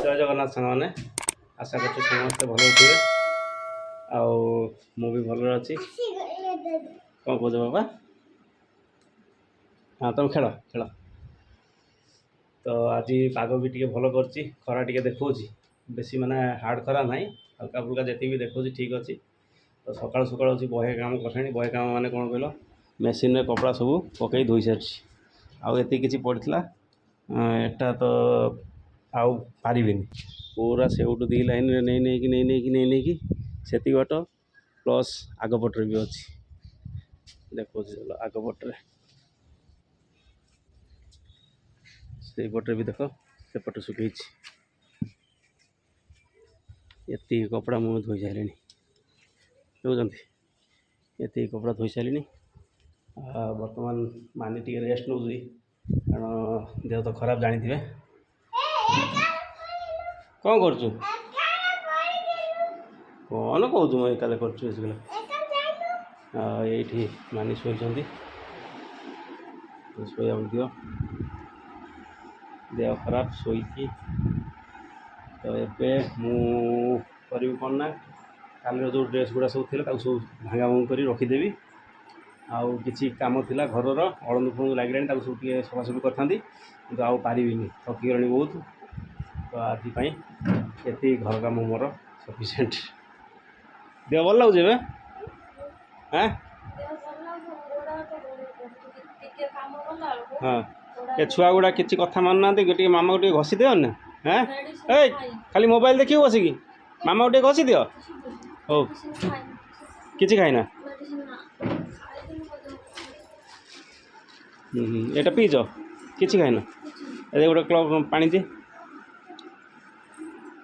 जय जगन्नाथ सांग मैंने आशा कर समस्ते भल थे भी भल अच्छी कौन कौच बाबा हाँ तुम खेल खेल तो आज पाग भी टे भल कर खरा टे देखा बेसी माने हार्ड खरा ना हल्का फुल्का जी भी देखा ठीक अच्छे तो सका सका अच्छी बहे काम कर बहे काम मैंने कौन कहल मेसीन कपड़ा सब पकई धोई सारी आती किसी पड़ा एटा तो आउ पारे पूरा से दी लाइन रे नहीं से बाट प्लस आगपटे भी अच्छी देखो आगपटे से पटे भी देख सेपटे सुखी ये कपड़ा मुझे धोई सारे देखुं ये कपड़ा धोई सारे बर्तमान मानी टी रेस्ट नौ कारण देह तो खराब जानी थे कौन कर कौन कौच मुझे काले कर मानी शोच शोया दियो देह खराब शोकी तो ये करी कौन ना काल जो ड्रेस गुड़ा सब थी सब भांगा भांग कर रखीदेवी आउ किसी कम थी घर अड़ंद फल लगे सब सफासफी करी कि आउ पारि थकी बहुत तो आज ये घर कम मोर सफिसीयंट देह भल लगे हाँ हाँ ये छुआ गुड़ा किसी कथा मान ना टे मामा को घसी दियो ना हाँ ए खाली मोबाइल देखिए बसिकी मामा को घसी दियो हो किसी खाईना एटा पीच किसी खाईना ये गोटे क्लब पानी दे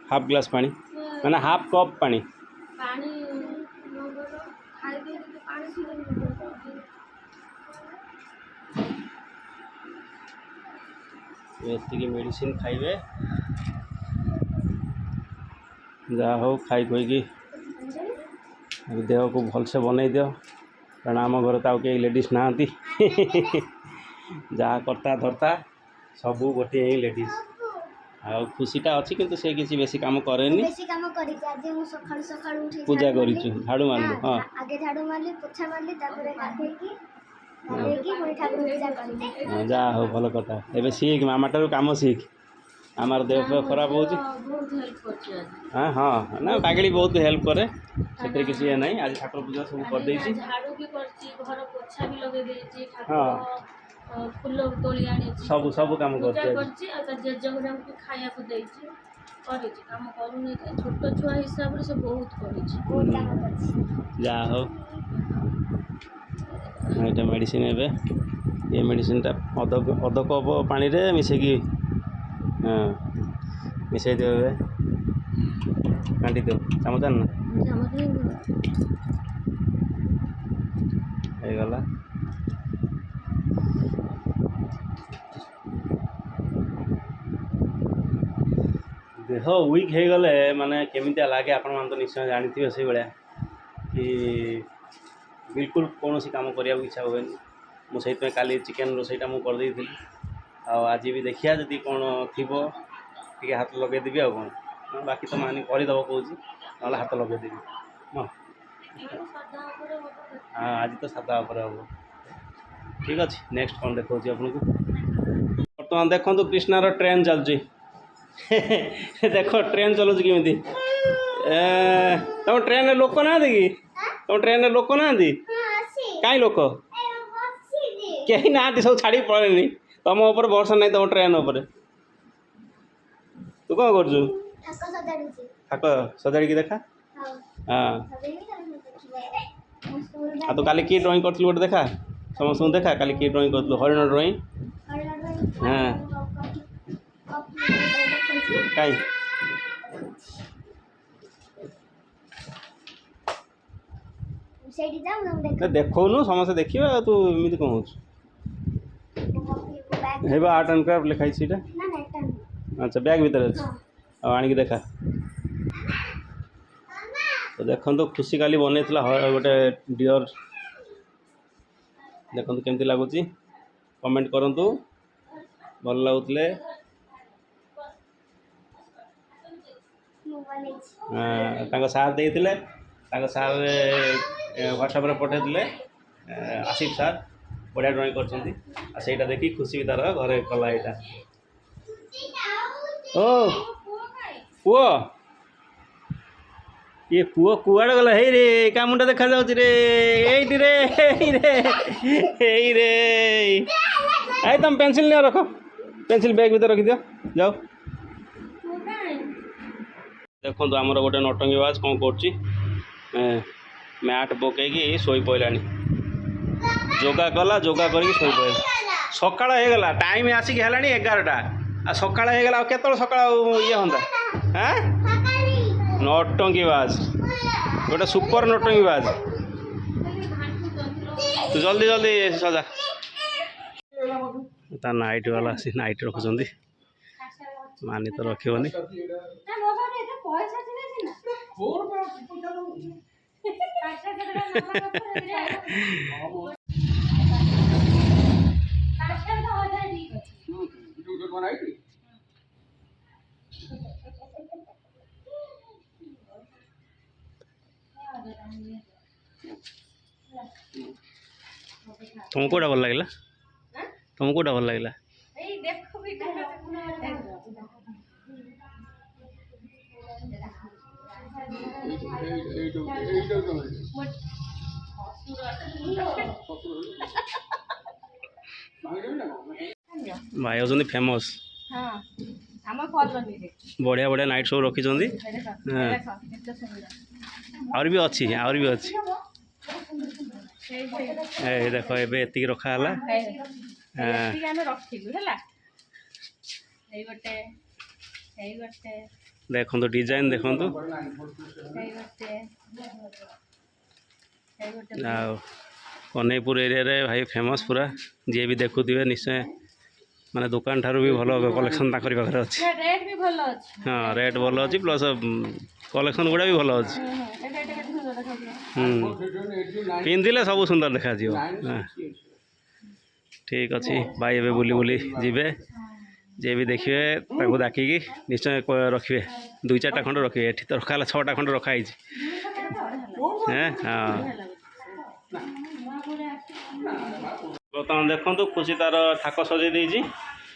हाफ ग्लास पानी मैंने हाफ कप पानी ये मेडिसिन खाइबे जहाँ हो खाई खोईकी देह को भलसे बनई दियो कारण आम घर तो कई लेडीज ना जहाँ करता धरता सबू गोटे ही लेडीज आ खुशीटा अच्छी किंतु से किसी बेसी काम करेनी पूजा करी झाड़ू मारलु हाँ आगे झाड़ू मारली पोछा मारली तापर गाधेकी जा हो भल कथा एबे सीख मामाटारू काम सीख आमार देह खराब हो हाँ हाँ ना पागड़ी बहुत हेल्प करे से किसी ये नहीं आज ठाकुर पूजा सब कर दे हाँ फूल तोली आनी सब सब काम काम करूनी छोट छुआ हिसाब से बहुत जा हो ये मेडिसिन ए ये मेडिसिन अध कप पानी रे मिसेकी हाँ मिसाई दियो ए काटी दियो चामच ना गला देह वीक हो गले माने केमितिया लगे आपण मान तो निश्चय जानी से भाया कि बिल्कुल कौन सी काम करने इच्छा हुए मुझे काली चिकेन रोसईटा मुझे करदे थी आज भी देखिया जदि कौन थी टे हाथ लगेदेवी आ कौन बाकी तो मानी करदेव कौच ना हाथ लगेदेवी हाँ आज तो सादा उपर हम ठीक अच्छे नेक्स्ट कौन देखा आपको बर्तमान देखो कृष्णार ट्रेन चलुची देख ट्रेन चलुच केमी तुम ट्रेन लोक ना कि तुम ट्रेन लोक ना कहीं लोक कहीं ना सब छाड़ी पड़े तुम ऊपर भरोसा नहीं तुम ट्रेन उपर तू कौन कर सजाड़ी देखा हाँ तो काली किए ड्रॉइंग कर गोटे देखा समस्त देखा काली किए ड्रॉइंग कर हरिण ड्रॉइंग हाँ कहीं देखौनु समस्त देखिए तू एमती कौन हो आर्ट एंड क्राफ्ट लिखाई अच्छा बैग भीतर अच्छे आनिक देखा तो देखो तो खुशी काली बन गोटे डियर देखो केमती लगुच कमेंट करूँ भल लगुले ତାଙ୍କ ସାର୍ ଦେଇଥିଲେ, ତାଙ୍କ ସାର୍ ହ୍ୱାଟ୍ସଆପ୍ରେ ପଠାଇଥିଲେ ଆସିଫ ସାର୍ ବଢ଼ିଆ ଡ୍ରଇଂ କରିଛନ୍ତି। ଆଉ ସେଇଟା ଦେଖି ଖୁସି ବି ତାର ଘରେ କଲା ଏଇଟା। ଓ ପୁଅ, ଇଏ ପୁଅ କୁଆଡ଼େ ଗଲା? ହେଇ ରେ କାମୁଣ୍ଡା ଦେଖାଯାଉଛି ରେ, ଏଇଠି ରେ ହେଇ ରେ। ଏଇ ତମ ପେନ୍ସିଲ୍ ନିଅ, ରଖ ପେନ୍ସିଲ୍ ବ୍ୟାଗ୍ ଭିତରେ ରଖିଦିଅ, ଯାଅ। ଦେଖନ୍ତୁ ଆମର ଗୋଟେ ନଟଙ୍ଗୀ ବାଜ କ'ଣ କରୁଛି, ମ୍ୟାଟ୍ ପକେଇକି ଶୋଇପଇଲାଣି। ଯୋଗା କଲା, ଯୋଗା କରିକି ଶୋଇପଇଲା। ସକାଳ ହେଇଗଲା, ଟାଇମ୍ ଆସିକି ହେଲାଣି 11ଟା। ଆଉ ସକାଳ ହେଇଗଲା, ଆଉ କେତେବେଳେ ସକାଳ ଆଉ ଇଏ ହୁଅନ୍ତା? ହାଁ, ନଟଙ୍ଗୀ ବାଜ, ଗୋଟେ ସୁପର ନଟଙ୍ଗୀ ବାଜ। ତୁ ଜଲ୍ଦି ଜଲ୍ଦି ସଜା। ତା ନାଇଟ୍ ବାଲା ଆସି ନାଇଟ୍ ରଖୁଛନ୍ତି, ମାନି ତ ରଖିବନି। तुमको कोटा भल लगे, तुमको कोटा भल लगे? भाई होती फेमस, बढ़िया बढ़िया नाइट शो रखी आउरी भी अच्छी, आउरी भी अच्छी। ए देख एबे एतिक रखा हला, देखो डिजाइन देखो कन्हैपुर एरिया रे भाई फेमस पूरा, जी भी देखुवे निश्चय माने दुकान ठारू भी भल कलेक्शन ताकरी पाखे अच्छी। हाँ रेट भल अच्छी प्लस कलेक्शन गुड़ा भी भल अच्छी। पिंधिले सब सुंदर देखा। ठीक अच्छे भाई एबे बुली बुली जीवे, जे भी देखिए ताकू डाकिकी निश्चय रखिए, 2-4टा खंड रखिए। एठी तो रखा 6टा खंड रखाई। हाँ बर्तमान देखो खुशी तार ठाक सजे देजी।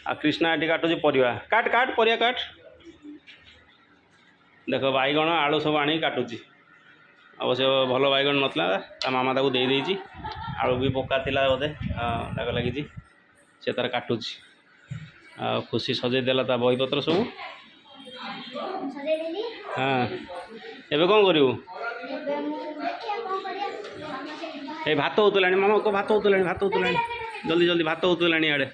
आ कृष्णा ये काटुची परिवा, काट काट परिया काट। देख बैगण आलू सब आनी काटुची, अवश्य भल बैगण नथला ता मामा ताकू दे देजी। आलू भी पक्का थिला बोधे दाग लगी से तार काटुची। आ खुशी सजे देला ता बहीपत्र सब। हाँ एबे कौन करू? ए भात होतलानी मामा को, भात होतलानी, भात होतलानी, जल्दी जल्दी भात होतलानी आड़े।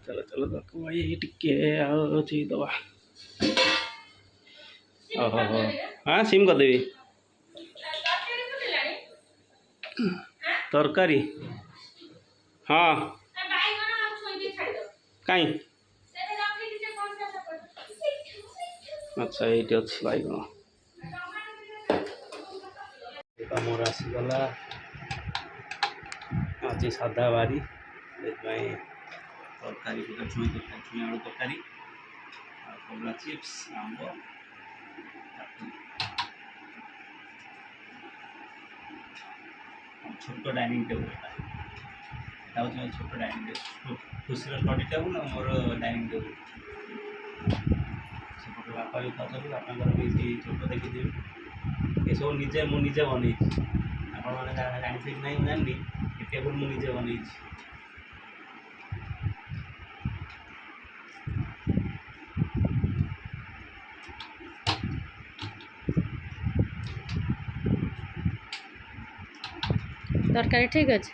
चलो चलो देखो भाई टिके आउची दबा। ओहो हो हाँ सिम कर देवी तरकारी। हाँ कहीं अच्छा ये अच्छी बैगण मोर आसीगला। आज साधा बारी तरकारी छुई तरकारी, छुई आलू तरकारी, कमला चिप्स, आंब, छोट डाइनिंग टेबुल छोट डाइनिंग टेबुल खुशी स्टडी टेबुल मोर डाइनिंग टेबुल सेपटे बापा भी खाते बापा भी छोट देखी ये सब निजे मुझे बनई आपने जानते कि नहीं जानी टेबुल मुझे बनई। तरकारी ठीक अच्छे।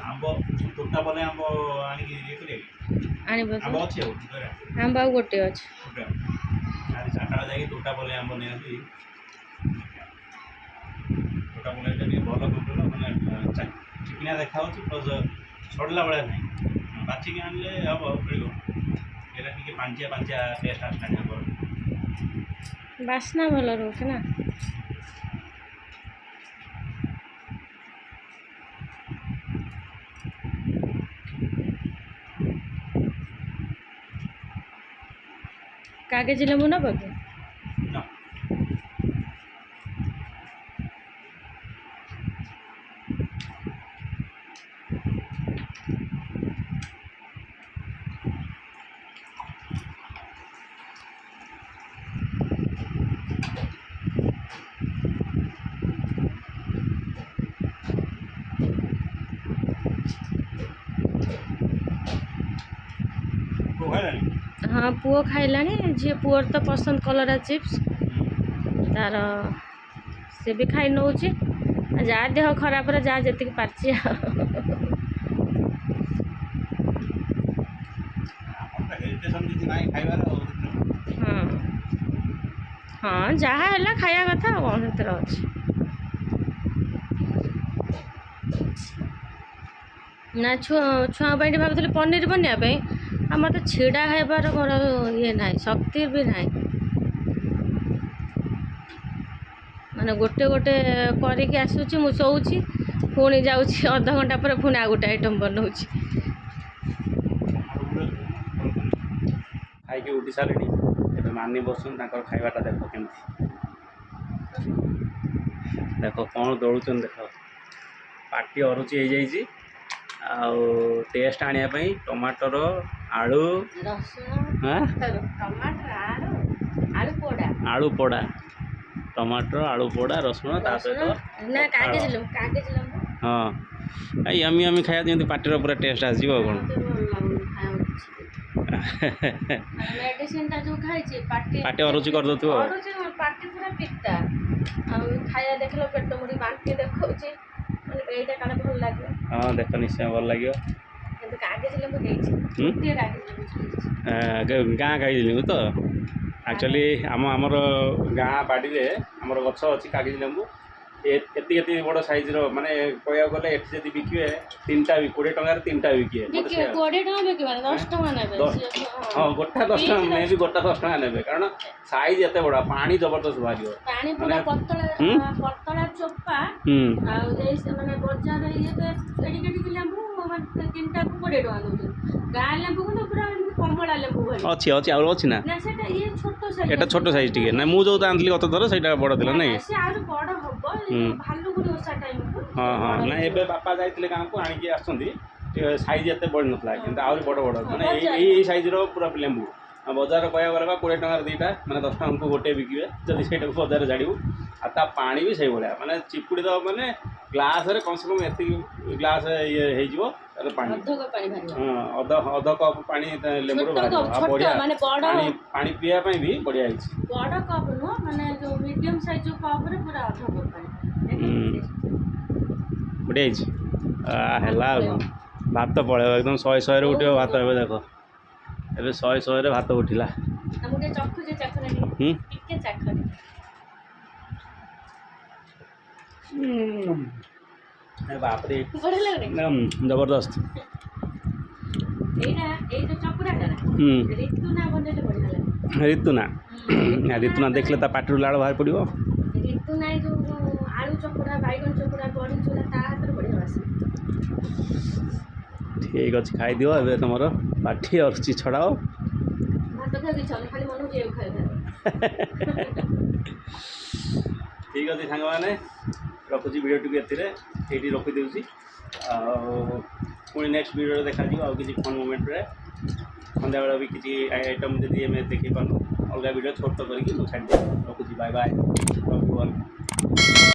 आंब तोटा बने आंब आनी ये करे आंब अच्छे आंब आ गोटे अच्छे आज चाटा जाए तोटा बने आंब नहीं आसी तोटा बने भल कंट्रोल मैंने चिकनिया देखा प्लस छड़ला भाया ना बाचिक आनले हम मिल ये पांचिया पांचिया टेस्ट आसलानी आंब बास्ना भल रोचे ना। କାଗଜ ଲେମ୍ବୁ ନେବ କି? ନା ହଁ ପୁଅ ଖାଇଲାଣି। ଝିଅ ପୁଅର ତ ପସନ୍ଦ କଲରା ଚିପ୍ସ, ତାର ସେ ବି ଖାଇ ନେଉଛି। ଯାହା ଦେହ ଖରାପରେ ଯାହା ଯେତିକି ପାରୁଛି ଆଉ। ହଁ ହଁ ଯାହା ହେଲା ଖାଇବା କଥା ଆଉ କ'ଣ ସେଥିରେ ଅଛି। ନା ଛୁଆଙ୍କ ପାଇଁ ଟିକେ ଭାବୁଥିଲି ପନିର ବନେଇବା ପାଇଁ। ଆମର ତ ଛିଡ଼ା ହେବାର ମୋର ଇଏ ନାହିଁ, ଶକ୍ତି ବି ନାହିଁ। ମାନେ ଗୋଟେ ଗୋଟେ କରିକି ଆସୁଛି, ମୁଁ ଶୋଉଛି, ପୁଣି ଯାଉଛି ଅଧଘଣ୍ଟା ପରେ ପୁଣି ଆଉ ଗୋଟେ ଆଇଟମ୍ ବନାଉଛି। ଖାଇକି ଉଠି ସାରିଲେଣି, ଏବେ ମାନି ବସୁଛନ୍ତି। ତାଙ୍କର ଖାଇବାଟା ଦେଖ କେମିତି, ଦେଖ କ'ଣ ଦଉଛନ୍ତି ଦେଖ। ପାଟି ଅରୁଚି ହେଇଯାଇଛି। ଆଉ ଟେଷ୍ଟ ଆଣିବା ପାଇଁ ଟମାଟର, ଆଳୁ, ରସୁଣ, ଟମାଟର, ଆଳୁ ପୋଡ଼ା, ଟମାଟର, ଆଳୁ ପୋଡ଼ା, ରସୁଣ, ତା ସହିତ ନା ପଖାଳ। କାଗଜ ଲେମ୍ବୁ। ହଁ ୟମି ୟମି ଖାଇବା ଯେମିତି ପାଟିର ପୁରା ଟେଷ୍ଟ ଆସିବ ଆଉ କ'ଣ। ମେଡିସିନଟା ଯୋଉ ଖାଇଛି ପାଟି ଅରୁଚି କରିଦେଉଥିବ ଆଉ। ଅରୁଚି, ପାଟି ପୁରା ପିତା। ଆଉ ଖାଇବା ଦେଖିଲ ପେଟ ମୁଡ଼ି ବାନ୍ତି ଦେଖାଉଛି। ମାନେ ଏଇଟା କାଳେ ଭଲ ଲାଗିବ। ହଁ ଦେଖ ନିଶ୍ଚୟ ଭଲ ଲାଗିବ। କିନ୍ତୁ କାଗଜ ଲେମ୍ବୁ ଦେଇଛି, ଗୋଟିଏ କାଗଜ ଲେମ୍ବୁ ଦେଇଛି। ଗାଁ ଖାଇଥିଲି ମୁଁ ତ ଆକ୍ଚୁଆଲି ଆମର ଗାଁ ବାଡ଼ିରେ ଆମର ଗଛ ଅଛି କାଗଜ ଲେମ୍ବୁ। ଏତିକି ବଡ଼ ସାଇଜ୍ର, ମାନେ କହିବାକୁ ଗଲେ ଏଠି ଯଦି ବିକିବେ 3ଟା 20 ଟଙ୍କାରେ 3ଟା ବିକିବେ। 20 ଟଙ୍କା ବିକିବେ, 10 ଟଙ୍କା ନେବେ। ହଁ ଗୋଟା 10 ଟଙ୍କା, ମେ ବି ଗୋଟା 10 ଟଙ୍କା ନେବେ, କାରଣ ସାଇଜ୍ ଏତେ ବଡ଼, ପାଣି ଜବରଦସ୍ତ ବାହାରିବ। ପାଣି ପୁରା ପତଳା ଚୋପା। ଆଉ ମାନେ ବଜାର ଇଏ ଏଡ଼ିକି ଏଡ଼ିକି ଲେମ୍ବୁ 3ଟାକୁ 20 ଟଙ୍କା ଦେଉଛନ୍ତି। ଗାଁ ଲେମ୍ବୁ କିନ୍ତୁ ପୁରା କମଳା ଲେମ୍ବୁ ଭଳି ଅଛି ଆଉ ଅଛି ନା। ସେଟା ଇଏ ଛୋଟ ସାଇଜ୍, ଏଟା ଛୋଟ ସାଇଜ୍ ଟିକେ। ନା ମୁଁ ଯୋଉଟା ଆଣିଥିଲି ଗତ ଥର ସେଇଟା ବଡ଼ ଥିଲା ନାଇଁ। ସେ ଆହୁରି ବଡ଼ ହବ ଭାଲୁଗୁଡ଼ି ଓଷା ଟାଇମକୁ। ହଁ ନା ଏବେ ବାପା ଯାଇଥିଲେ ଗାଁକୁ ଆଣିକି ଆସୁଛନ୍ତି। ସାଇଜ୍ ଏତେ ବଢ଼ି ନଥିଲା, କିନ୍ତୁ ଆହୁରି ବଡ଼ ମାନେ ଏଇ ସାଇଜ୍ର ପୁରା ଲେମ୍ବୁ। ବଜାରରେ କହିବାକୁ ଗଲେ 20 ଟଙ୍କାରେ 2ଟା, ମାନେ 10 ଟଙ୍କାକୁ ଗୋଟେ ବିକିବେ ଯଦି ସେଇଟାକୁ ବଜାରରେ ଛାଡ଼ିବୁ। ଆଉ ତା ପାଣି ବି ସେଇଭଳିଆ, ମାନେ ଚିପୁଡ଼ି ଦେବ ମାନେ ଗ୍ଲାସ୍ରେ କମ୍ ସେ କମ୍ ଏତିକି ଗ୍ଲାସ୍ ଇଏ ହେଇଯିବ ତାର ପାଣି। ଅଧ କପ୍ ପାଣି ଲେମ୍ବୁରୁ ବାହାରିବ। ଆଉ ବଢ଼ିଆ ପାଣି ପିଇବା ପାଇଁ ବି ବଢ଼ିଆ ହେଇଛି। ବଡ଼ କପ୍ ନୁହଁ, ମାନେ ଯୋଉ ମିଡ଼ିୟମ୍ ସାଇଜ୍ ଯୋଉ କପ୍ରେ ପୁରା ଅଧ କପ୍ ପାଣି। ବଢ଼ିଆ ହେଇଛି। ହେଲା ଆଉ କ'ଣ, ଭାତ ପଳେଇବ ଏକଦମ 100ରେ ଉଠିବ ଭାତ। ଏବେ ଦେଖ, ଏବେ 100ରେ ଭାତ ଉଠିଲା। ବାପରେ ଜବରଦସ୍ତ। ରିତୁ ନା ଦେଖିଲେ ତା ପାଟିରୁ ଲାଳ ବାହାରି ପଡ଼ିବ। ଆଳୁ ଚକୁଡ଼ା, ବାଇଗଣ ଚକୁଡ଼ା, ବଢ଼ି ଚୁରା ତା ହାତରେ ବଢ଼ିଆ ବାସେ। ଠିକ୍ ଅଛି, ଖାଇଦିଅ। ଏବେ ତୁମର ପାଟି ଅରୁଚି ଛଡ଼ାଅ। ଭାତ ଖାଇବାକୁ ଇଚ୍ଛା ହଉନି, ଖାଲି ମନକୁ ଏଇଆକୁ ଖାଇବା। ଠିକ୍ ଅଛି ସାଙ୍ଗମାନେ, ରଖୁଛି ଭିଡ଼ିଓଟିକୁ ଏଥିରେ, ଏଇଠି ରଖିଦେଉଛି। ଆଉ ପୁଣି ନେକ୍ସଟ ଭିଡ଼ିଓରେ ଦେଖାଯିବ ଆଉ କିଛି ଫନ୍ ମୋମେଣ୍ଟରେ। ସନ୍ଧ୍ୟାବେଳେ ବି କିଛି ଆଇଟମ୍ ଯଦି ଆମେ ଦେଖେଇ ପାରୁନୁ, ଅଲଗା ଭିଡ଼ିଓ ଛୋଟ କରିକି ମୁଁ ଛାଡ଼ିଦେବି। ରଖୁଛି, ବାଏ ବାଏ।